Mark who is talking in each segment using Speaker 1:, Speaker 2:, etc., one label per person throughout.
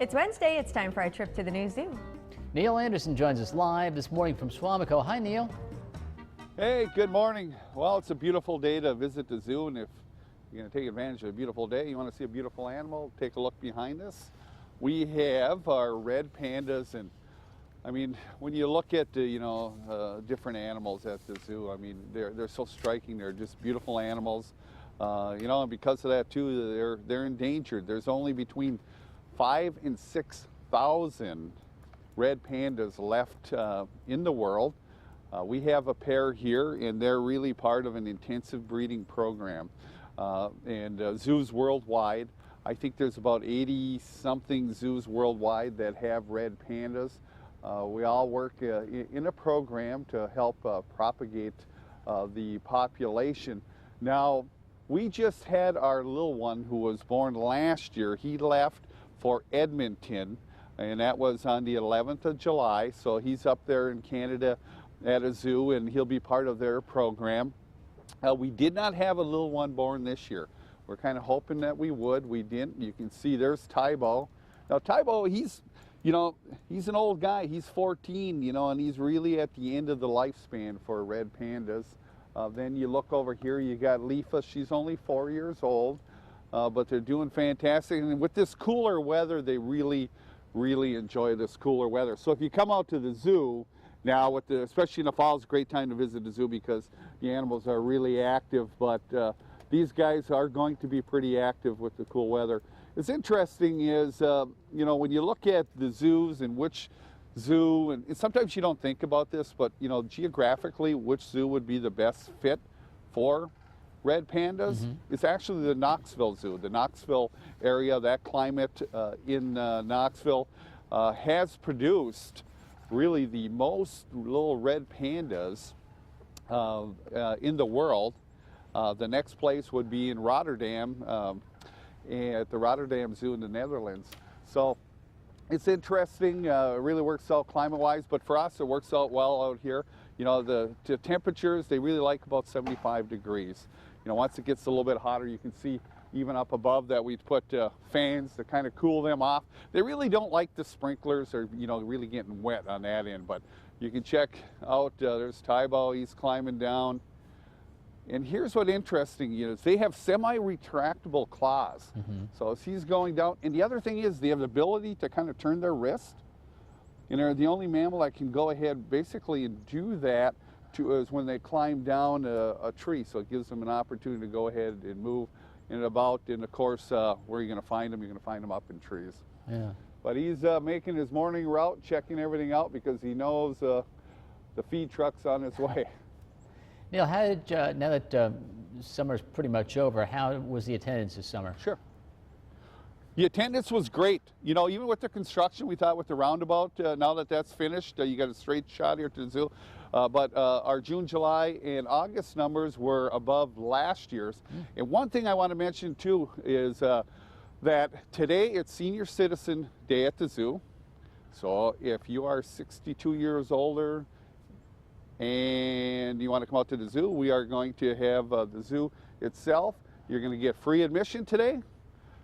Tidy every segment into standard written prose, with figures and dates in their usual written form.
Speaker 1: It's Wednesday. It's time for our trip to the new zoo.
Speaker 2: Neil Anderson joins us live this morning from Swamico. Hi, Neil.
Speaker 3: Hey, good morning. Well, it's a beautiful day to visit the zoo, and if you're going to take advantage of a beautiful day, you want to see a beautiful animal, take a look behind us. We have our red pandas, and I mean, when you look at different animals at the zoo, I mean, they're so striking. They're just beautiful animals, and because of that too, they're endangered. There's only between 5,000 and 6,000 red pandas left in the world. We have a pair here, and they're really part of an intensive breeding program. And zoos worldwide, I think there's about 80-something zoos worldwide that have red pandas. We all work in a program to help propagate the population. Now, we just had our little one who was born last year. He left for Edmonton, and that was on the 11th of July. So he's up there in Canada at a zoo, and he'll be part of their program. We did not have a little one born this year. We're kind of hoping that we would. We didn't. You can see there's Tybo. Now Tybo, he's an old guy. He's 14, and he's really at the end of the lifespan for red pandas. Then you look over here, you got Leafa. She's only 4 years old, but they're doing fantastic. And with this cooler weather, they really enjoy this cooler weather. So if you come out to the zoo now, especially in the fall, it's a great time to visit the zoo because the animals are really active. But these guys are going to be pretty active with the cool weather. What's interesting is, when you look at the zoos and which zoo, and sometimes you don't think about this, but geographically, which zoo would be the best fit for red pandas? It's actually the Knoxville Zoo. The Knoxville area, that climate in Knoxville has produced really the most little red pandas in the world. The next place would be in Rotterdam, at the Rotterdam Zoo in the Netherlands. So it's interesting. It really works out climate-wise, but for us, it works out well out here. The temperatures, they really like about 75 degrees. Once it gets a little bit hotter, you can see even up above that we put fans to kind of cool them off. They really don't like the sprinklers or, really getting wet on that end, but you can check out, there's Tybo, he's climbing down. And here's what's interesting, is they have semi-retractable claws. So as he's going down, and the other thing is they have the ability to kind of turn their wrist. And they're the only mammal that can go ahead basically and do that is when they climb down a tree. So it gives them an opportunity to go ahead and move and about. And of course, where are you going to find them? You're going to find them up in trees. Yeah. But he's making his morning route, checking everything out because he knows the feed truck's on its way.
Speaker 2: Neil, how did, now that summer's pretty much over, how was the attendance this summer?
Speaker 3: Sure. The attendance was great. Even with the construction, we thought with the roundabout, now that that's finished, you got a straight shot here to the zoo. But our June, July, and August numbers were above last year's. And one thing I want to mention too is that today it's Senior Citizen Day at the zoo. So if you are 62 years older, and you want to come out to the zoo, we are going to have the zoo itself. You're going to get free admission today.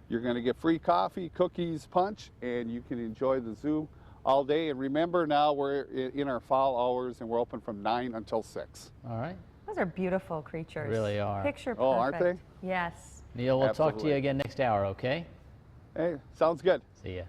Speaker 3: You're going to get free coffee, cookies, punch, and you can enjoy the zoo all day. And remember, now we're in our fall hours, and we're open from 9 until 6.
Speaker 2: All right.
Speaker 1: Those are beautiful creatures.
Speaker 2: Really are.
Speaker 1: Picture perfect.
Speaker 3: Oh, aren't they?
Speaker 1: Yes.
Speaker 2: Neil, we'll talk to you again next hour, okay?
Speaker 3: Hey, sounds good.
Speaker 2: See ya.